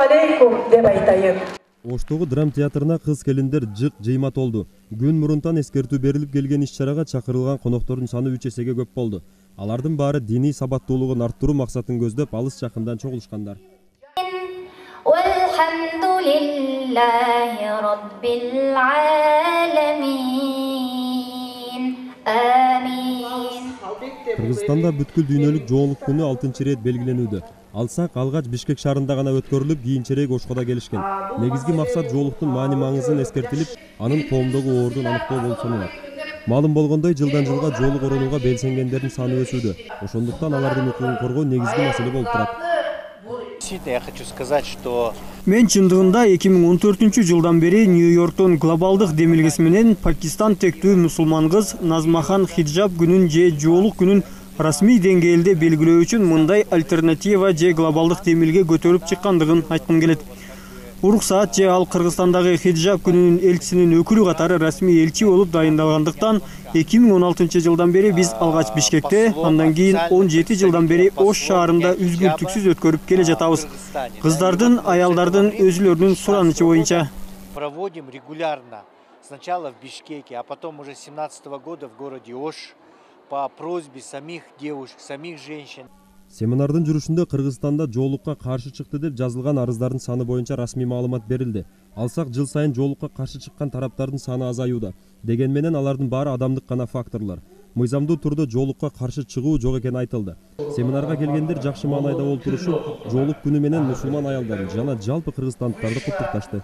алейкум деп айтайын. Оштогу драм театрына кыз келиндер жык жыйма толду. Күн мурунтан эскертүү берилип келген иш-чарага чакырылган коноктордун саны 3 эсеге көп болду. Алардын баары диний сабаттуулугун арттыруу максатын көздөп алыс жакындан чогулушкандар. Walhamdulillahi rabbil alamin. Amin. Кыргызстанда бүткүл дүйнөлүк жоолук күнү 6-рет белгиленүүдө. Алсак алгач Бишкек шаарында гана өткөрүлүп, кийинчерээк Ошкода келишкен. Негизги максат жоолуктун маани-маңызын эскертилип, анын коомдогу оордун аныктоо болуп саналат. Маалым болгондой, жылдан жылга жоолук оорунууга белсенгендердин саны өсүүдө. Ошондуктан алардын укугун коргоо негизги маселе болуп турат. Я хочу сказать, что мен чындыгында 2014-жылдан бери Нью-Йорктон глобалдык демилгеси менен Пакистан тектүү мусулман кыз Назмахан хиджаб күнүн же жоолук күнүн расмий деңгээлде белгилөө үчүн мындай альтернатива же глобалдык демилге көтөрүп чыккандыгын айткым келет. Уруксаат же ал Кыргызстандагы хиджаб күнүнүн элчисинин өкүлү катары расмий элчи болуп дайындалгандыктан 2016-жылдан бери биз алгач Бишкекте, андан кийин 17 жылдан бери Ош шаарында үзгүлтүксүз өткөрүп келе жатабыз. Кыздардын, аялдардын өзүлөрүнүн суранычы боюнча. Проводим регулярно. Сначала в Бишкеке, а потом уже с 2017 года в городе Ош по просьбе самих девушек, самих женщин. Семинардын жүрүшүндө Кыргызстанда жоолукка каршы чыкты деп жазылган арыздардын саны боюнча расмий маалымат берилди. Алсак жыл сайын жоолукка каршы чыккан тараптардын саны азаюуда. Деген менен алардын баары адамдык гана факторлор. Мыйзамдуу түрдө жоолукка каршы чыгуу жок экени айтылды. Семинарга келгендер жакшы маанайда олтурушуп, жоолук күнү менен мусулман аялдарын жана жалпы кыргызстандыктарды куттукташты.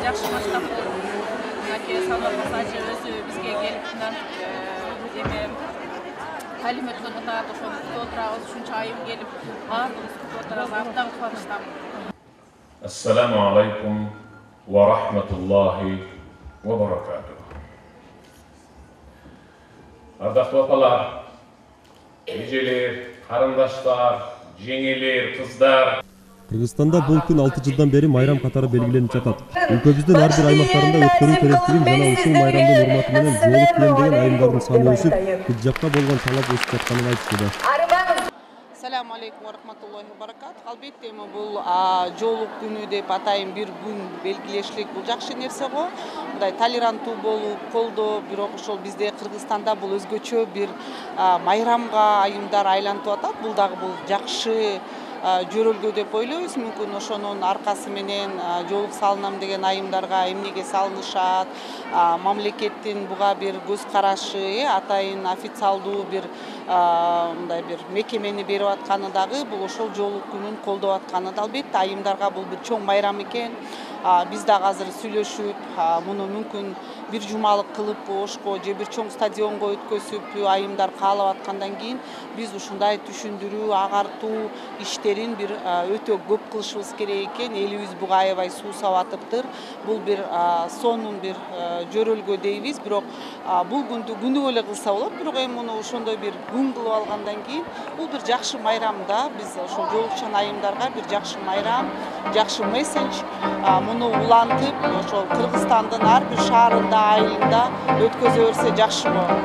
Жақсы масштаб болды. Самар Масажы өзі бізге келіп тәлім өткен ұтады, соны отырағыз, үшінші айым келіп, барлығыз отырағыз, абдан қуаныштамын. Ассаламу алейкум ва рахматуллахи ва баракатух. Ардақты апалар, ежелер, қарындаштар, жеңелер, қыздар. Кыргызстанда бул күн 6 жылдан бери майрам катары белгиленип жатат. Өлкөбүздүн ар бир аймактарында өткөрүү керектигин жана ушул майрамдын урматы менен жоолук кийимдеген айымдардын саны өсүп, хиджабка болгон талап өсүп жатканын айтышты. Ассаламу алейкум ва рахматуллахи ва баракат. Албетте бул жоолук күнү деп атайын бир күн белгилешлик бул жакшы нерсе го. Мындай толеранттуу болуп, колдоо, бирок ошол бизде Кыргызстанда бул өзгөчө бир майрамга айымдар айланып атат. Бул дагы бул жакшы жөрөлгө деп ойлойбуз. Мүмкүн ошонун аркасы менен жоолук салынам деген айымдарга эмнеге салынышат, мамлекеттин буга бир көз карашы, атайын официалдуу бир мындай бир мекемени берип атканы дагы бул ошол жоолук күнүн колдоп атканы да. Албетте айымдарга бул бир чоң майрам экен. Биз дагы азыр сүйлөшүп, муну мүмкүн бир жумалык кылып Ошко же бир чоң стадионго өткөзүп айымдар каалап аткандан кийин биз ушундай түшүндүрүү, агартуу иштерин бир өтө көп кылышыбыз керек экен. Элибиз буга аябай суусап атыптыр. Бул бир сонун бир жөрөлгө дейбиз, бирок бул күндү күнү эле кылса болот, бирок эми муну ошондой бир күн кылып алгандан кийин бул бир жакшы майрам да. Биз ошол жоолукчан айымдарга бир жакшы майрам, жакшы месседж муну улантып, ошол Кыргызстандын ар бир шаарында, айылында өткөзө берсе жакшы болот.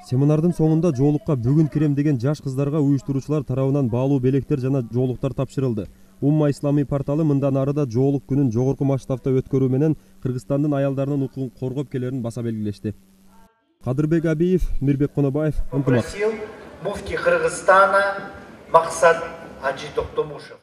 Семинардын соңунда жоолукка бүгүн кирем деген жаш кыздарга уюштуруучулар тарабынан баалуу белектер жана жоолуктар тапшырылды. Умма исламий порталы мындан ары да жоолук күнүн жогорку масштабта өткөрүү менен Кыргызстандын аялдарынын укугун коргоп келерин баса белгилешти. Кадырбек Абиев, Мирбек Конобаев, Ынтымак. Муфти Кыргызстана Максат Аджи Токтомушев.